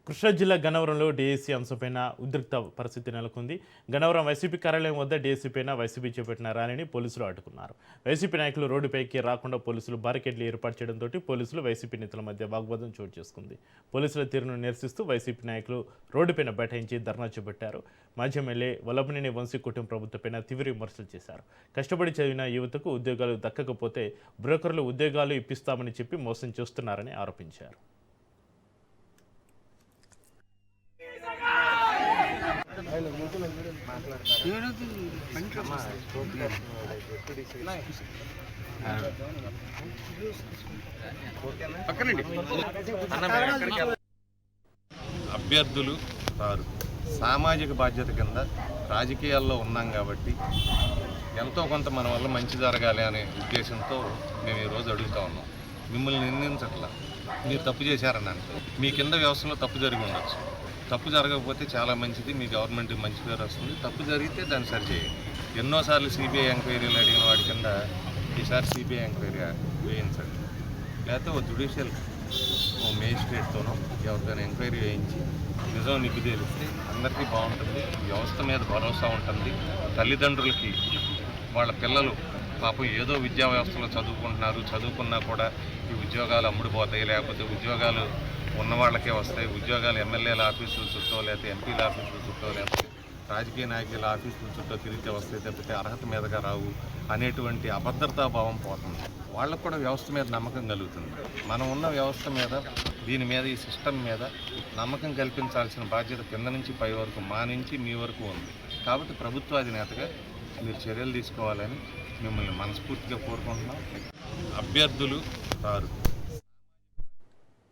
కృష్ణా జిల్లా గన్నవరంలో డీఎస్సీ అంశంపైన ఉద్రిక్త పరిస్థితి నెలకొంది. గన్నవరం వైసీపీ కార్యాలయం వద్ద డీఎస్సీ పైన వైసీపీ చేపట్టిన ర్యాలీని పోలీసులు అడ్డుకున్నారు. వైసీపీ నాయకులు రోడ్డుపైకి రాకుండా పోలీసులు బారికేడ్లు ఏర్పాటు చేయడంతో పోలీసులు వైసీపీ నేతల మధ్య వాగ్వాదం చోటు చేసుకుంది. పోలీసుల తీరును నిరసిస్తూ వైసీపీ నాయకులు రోడ్డుపైన బైఠాయించి ధర్నా చేపట్టారు. మాజీ ఎమ్మెల్యే వల్లభనేని వంశీ కుటుంబ ప్రభుత్వంపైన తీవ్ర విమర్శలు చేశారు. కష్టపడి చదివిన యువతకు ఉద్యోగాలు దక్కకపోతే బ్రోకర్లు ఉద్యోగాలు ఇప్పిస్తామని చెప్పి మోసం చేస్తున్నారని ఆరోపించారు. అభ్యర్థులు రారు. సామాజిక బాధ్యత కింద రాజకీయాల్లో ఉన్నాం కాబట్టి ఎంతో కొంత మన వల్ల మంచి జరగాలి అనే ఉద్దేశంతో మేము ఈరోజు అడుగుతా ఉన్నాం. మిమ్మల్ని నిందించట్లా, మీరు తప్పు చేశారని అంటే మీ కింద వ్యవస్థలో తప్పు జరిగి ఉండొచ్చు. తప్పు జరగకపోతే చాలా మంచిది, మీ గవర్నమెంట్కి మంచి పేరు వస్తుంది. తప్పు జరిగితే దాన్ని సరిచేయండి. ఎన్నోసార్లు సిబిఐ ఎంక్వైరీలు అడిగిన వాడి కింద ఈసారి సిబిఐ ఎంక్వైరీ వేయించండి, లేకపోతే ఓ జ్యుడిషియల్ ఓ మేజిస్ట్రేట్తోనో ఎవరితోనో ఎంక్వైరీ వేయించి నిజం నిగ్గు తేలిస్తే అందరికీ బాగుంటుంది. వ్యవస్థ మీద భరోసా ఉంటుంది. తల్లిదండ్రులకి వాళ్ళ పిల్లలు పాపం ఏదో విద్యా వ్యవస్థలో చదువుకుంటున్నారు, చదువుకున్నా కూడా ఈ ఉద్యోగాలు అమ్ముడుపోతాయి, లేకపోతే ఉద్యోగాలు ఉన్న వాళ్ళకే వస్తాయి. ఉద్యోగాలు ఎమ్మెల్యేల ఆఫీసుల చుట్టూ, లేకపోతే ఎంపీల ఆఫీసుల చుట్టూ, లేకపోతే రాజకీయ నాయకుల ఆఫీసుల చుట్టూ తిరిగితే వస్తాయి తప్పితే అర్హత మీదగా రావు అనేటువంటి అభద్రతా భావం పోతుంది. వాళ్ళకు కూడా వ్యవస్థ మీద నమ్మకం కలుగుతుంది. మనం ఉన్న వ్యవస్థ మీద, దీని మీద, ఈ సిస్టమ్ మీద నమ్మకం కల్పించాల్సిన బాధ్యత కింద నుంచి పై వరకు, మా నుంచి మీ వరకు ఉంది. కాబట్టి ప్రభుత్వాధినేతగా మీరు చర్యలు తీసుకోవాలని మిమ్మల్ని మనస్ఫూర్తిగా కోరుకుంటున్నాం. అభ్యర్థులు రారు.